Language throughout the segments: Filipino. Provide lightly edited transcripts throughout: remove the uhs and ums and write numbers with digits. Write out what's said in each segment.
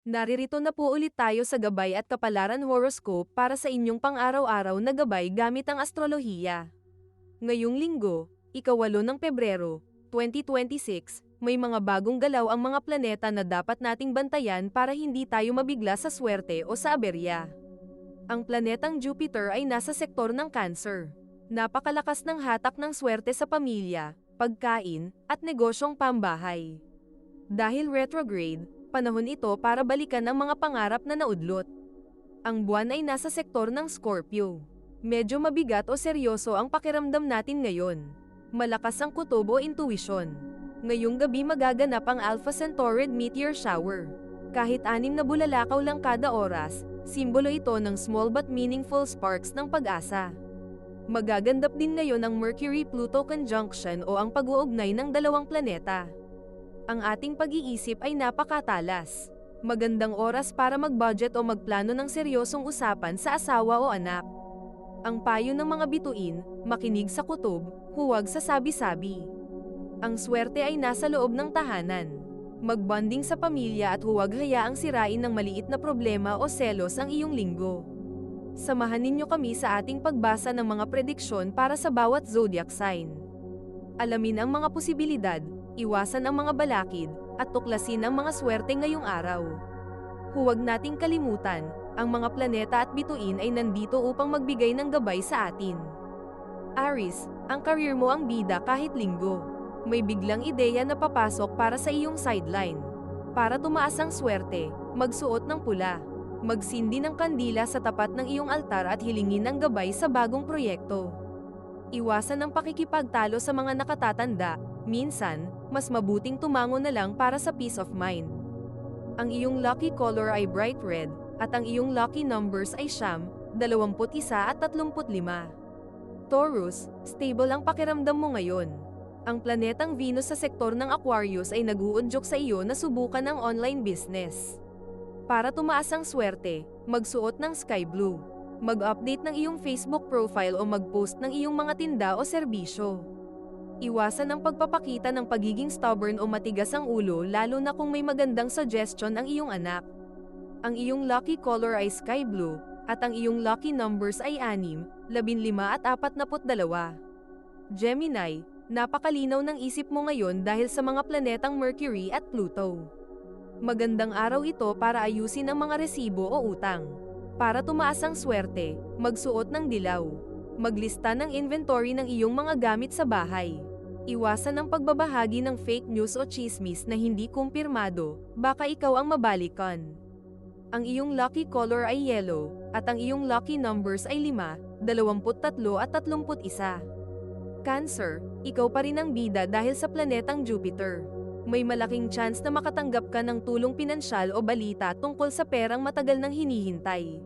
Naririto na po ulit tayo sa Gabay at Kapalaran Horoscope para sa inyong pang-araw-araw na gabay gamit ang astrolohiya. Ngayong linggo, ika-8 ng Pebrero, 2026, may mga bagong galaw ang mga planeta na dapat nating bantayan para hindi tayo mabigla sa swerte o sa aberya. Ang planetang Jupiter ay nasa sektor ng Cancer. Napakalakas ng hatak ng swerte sa pamilya, pagkain, at negosyong pambahay. Dahil retrograde, panahon ito para balikan ang mga pangarap na naudlot. Ang buwan ay nasa sektor ng Scorpio. Medyo mabigat o seryoso ang pakiramdam natin ngayon. Malakas ang kutob o intuition. Ngayong gabi magaganap ang Alpha Centauri meteor shower. Kahit 6 na bulalakaw lang kada oras, simbolo ito ng small but meaningful sparks ng pag-asa. Magaganap din ngayon ang Mercury-Pluto conjunction o ang pag-uugnay ng dalawang planeta. Ang ating pag-iisip ay napakatalas. Magandang oras para mag-budget o magplano ng seryosong usapan sa asawa o anak. Ang payo ng mga bituin, makinig sa kutob, huwag sa sabi-sabi. Ang swerte ay nasa loob ng tahanan. Magbonding sa pamilya at huwag hayaang sirain ng maliit na problema o selos ang iyong linggo. Samahan ninyo kami sa ating pagbasa ng mga prediksyon para sa bawat zodiac sign. Alamin ang mga posibilidad, iwasan ang mga balakid, at tuklasin ang mga swerte ngayong araw. Huwag nating kalimutan, ang mga planeta at bituin ay nandito upang magbigay ng gabay sa atin. Aries, ang career mo ang bida kahit linggo. May biglang ideya na papasok para sa iyong sideline. Para tumaas ang swerte, magsuot ng pula. Magsindi ng kandila sa tapat ng iyong altar at hilingin ang gabay sa bagong proyekto. Iwasan ang pakikipagtalo sa mga nakatatanda. Minsan, mas mabuting tumango na lang para sa peace of mind. Ang iyong lucky color ay bright red, at ang iyong lucky numbers ay 9, 21 at 35. Taurus, stable ang pakiramdam mo ngayon. Ang planetang Venus sa sektor ng Aquarius ay nag-uudyok sa iyo na subukan ang online business. Para tumaas ang swerte, magsuot ng sky blue. Mag-update ng iyong Facebook profile o mag-post ng iyong mga tinda o serbisyo. Iwasan ang pagpapakita ng pagiging stubborn o matigas ang ulo lalo na kung may magandang suggestion ang iyong anak. Ang iyong lucky color ay sky blue, at ang iyong lucky numbers ay 6, 15 at 42. Gemini, napakalinaw ng isip mo ngayon dahil sa mga planetang Mercury at Pluto. Magandang araw ito para ayusin ang mga resibo o utang. Para tumaas ang swerte, magsuot ng dilaw. Maglista ng inventory ng iyong mga gamit sa bahay. Iwasan ang pagbabahagi ng fake news o chismis na hindi kumpirmado, baka ikaw ang mabalikan. Ang iyong lucky color ay yellow, at ang iyong lucky numbers ay 5, 23 at 31. Cancer, ikaw pa rin ang bida dahil sa planetang Jupiter. May malaking chance na makatanggap ka ng tulong pinansyal o balita tungkol sa perang matagal nang hinihintay.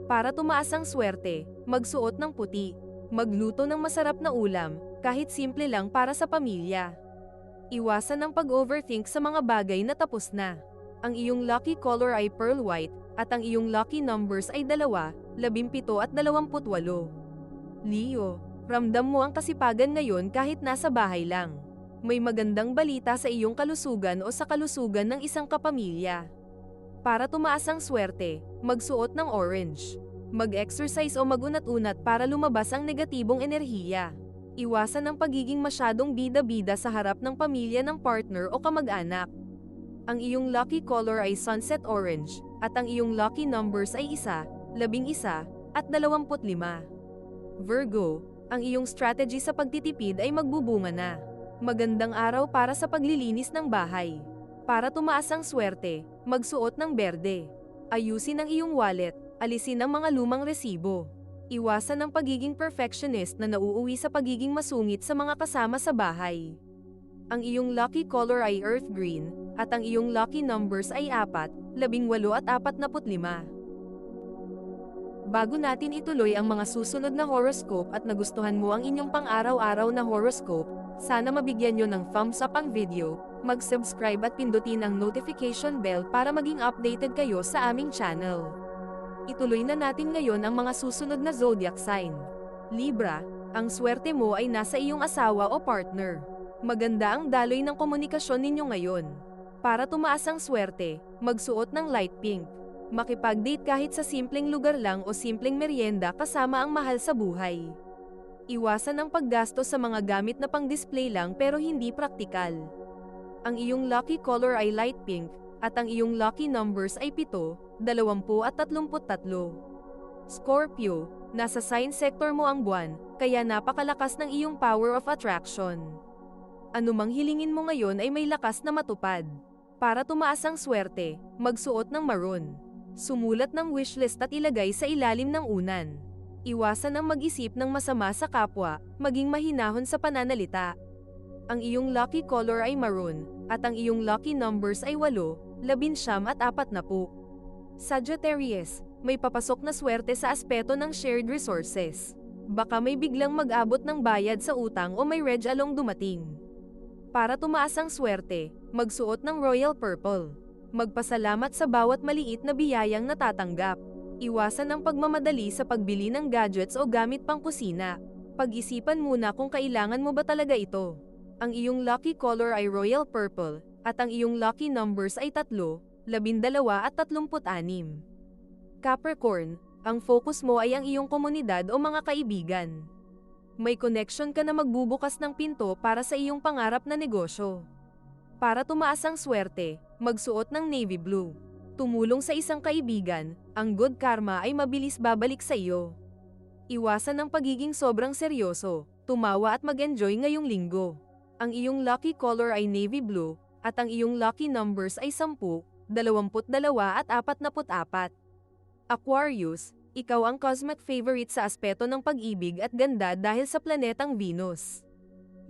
Para tumaas ang swerte, magsuot ng puti. Magluto ng masarap na ulam, kahit simple lang para sa pamilya. Iwasan ang pag-overthink sa mga bagay na tapos na. Ang iyong lucky color ay pearl white, at ang iyong lucky numbers ay 2, 17 at 28. Leo, ramdam mo ang kasipagan ngayon kahit nasa bahay lang. May magandang balita sa iyong kalusugan o sa kalusugan ng isang kapamilya. Para tumaas ang swerte, magsuot ng orange. Mag-exercise o magunat-unat para lumabas ang negatibong enerhiya. Iwasan ang pagiging masyadong bida-bida sa harap ng pamilya ng partner o kamag-anak. Ang iyong lucky color ay sunset orange, at ang iyong lucky numbers ay 1, 11 at 25. Virgo, ang iyong strategy sa pagtitipid ay magbubunga na. Magandang araw para sa paglilinis ng bahay. Para tumaas ang swerte, magsuot ng berde. Ayusin ang iyong wallet, alisin ang mga lumang resibo. Iwasan ang pagiging perfectionist na nauuwi sa pagiging masungit sa mga kasama sa bahay. Ang iyong lucky color ay earth green, at ang iyong lucky numbers ay 4, 18 at 45. Bago natin ituloy ang mga susunod na horoscope at nagustuhan mo ang inyong pang-araw-araw na horoscope, sana mabigyan nyo ng thumbs up ang video, mag-subscribe at pindutin ang notification bell para maging updated kayo sa aming channel. Ituloy na natin ngayon ang mga susunod na zodiac sign. Libra, ang swerte mo ay nasa iyong asawa o partner. Maganda ang daloy ng komunikasyon ninyo ngayon. Para tumaas ang swerte, magsuot ng light pink. Makipag-date kahit sa simpleng lugar lang o simpleng merienda kasama ang mahal sa buhay. Iwasan ang paggastos sa mga gamit na pang-display lang pero hindi praktikal. Ang iyong lucky color ay light pink, at ang iyong lucky numbers ay 7, 20 at 33. Scorpio, nasa sign sector mo ang buwan, kaya napakalakas ng iyong power of attraction. Anumang hilingin mo ngayon ay may lakas na matupad. Para tumaas ang swerte, magsuot ng maroon. Sumulat ng wishlist at ilagay sa ilalim ng unan. Iwasan ang mag-isip ng masama sa kapwa, maging mahinahon sa pananalita. Ang iyong lucky color ay maroon, at ang iyong lucky numbers ay 8, 19 at 40. Sagittarius, may papasok na swerte sa aspeto ng shared resources. Baka may biglang mag-abot ng bayad sa utang o may regalong dumating. Para tumaas ang swerte, magsuot ng royal purple. Magpasalamat sa bawat maliit na biyayang natatanggap. Iwasan ang pagmamadali sa pagbili ng gadgets o gamit pang kusina. Pag-isipan muna kung kailangan mo ba talaga ito. Ang iyong lucky color ay royal purple, at ang iyong lucky numbers ay 3, 12 at 36. Capricorn, ang focus mo ay ang iyong komunidad o mga kaibigan. May connection ka na magbubukas ng pinto para sa iyong pangarap na negosyo. Para tumaas ang swerte, magsuot ng navy blue. Tumulong sa isang kaibigan, ang good karma ay mabilis babalik sa iyo. Iwasan ang pagiging sobrang seryoso, tumawa at mag-enjoy ngayong linggo. Ang iyong lucky color ay navy blue, at ang iyong lucky numbers ay 10, 22 at 44. Aquarius, ikaw ang cosmic favorite sa aspeto ng pag-ibig at ganda dahil sa planetang Venus.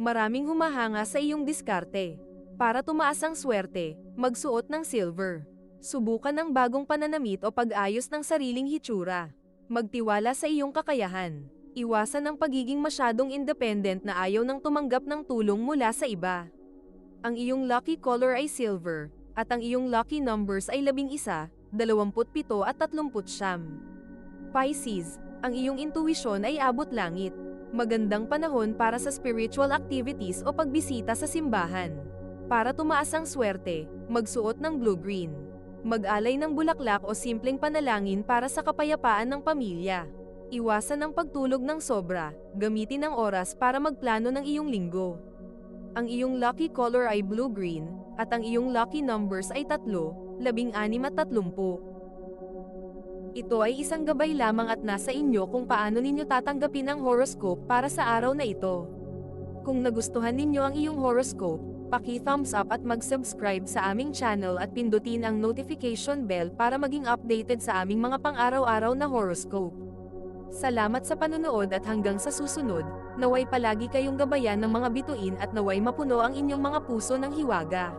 Maraming humahanga sa iyong diskarte. Para tumaas ang swerte, magsuot ng silver. Subukan ang bagong pananamit o pag-ayos ng sariling hitsura. Magtiwala sa iyong kakayahan. Iwasan ang pagiging masyadong independent na ayaw nang tumanggap ng tulong mula sa iba. Ang iyong lucky color ay silver, at ang iyong lucky numbers ay 11, 27 at 30. Pisces, ang iyong intuisyon ay abot langit. Magandang panahon para sa spiritual activities o pagbisita sa simbahan. Para tumaas ang swerte, magsuot ng blue-green. Mag-alay ng bulaklak o simpleng panalangin para sa kapayapaan ng pamilya. Iwasan ang pagtulog ng sobra, gamitin ang oras para magplano ng iyong linggo. Ang iyong lucky color ay blue-green, at ang iyong lucky numbers ay 3, 16 at 30. Ito ay isang gabay lamang at nasa inyo kung paano ninyo tatanggapin ang horoscope para sa araw na ito. Kung nagustuhan ninyo ang iyong horoscope, paki-thumbs up at mag-subscribe sa aming channel at pindutin ang notification bell para maging updated sa aming mga pang-araw-araw na horoscope. Salamat sa panonood at hanggang sa susunod, naway palagi kayong gabayan ng mga bituin at naway mapuno ang inyong mga puso ng hiwaga.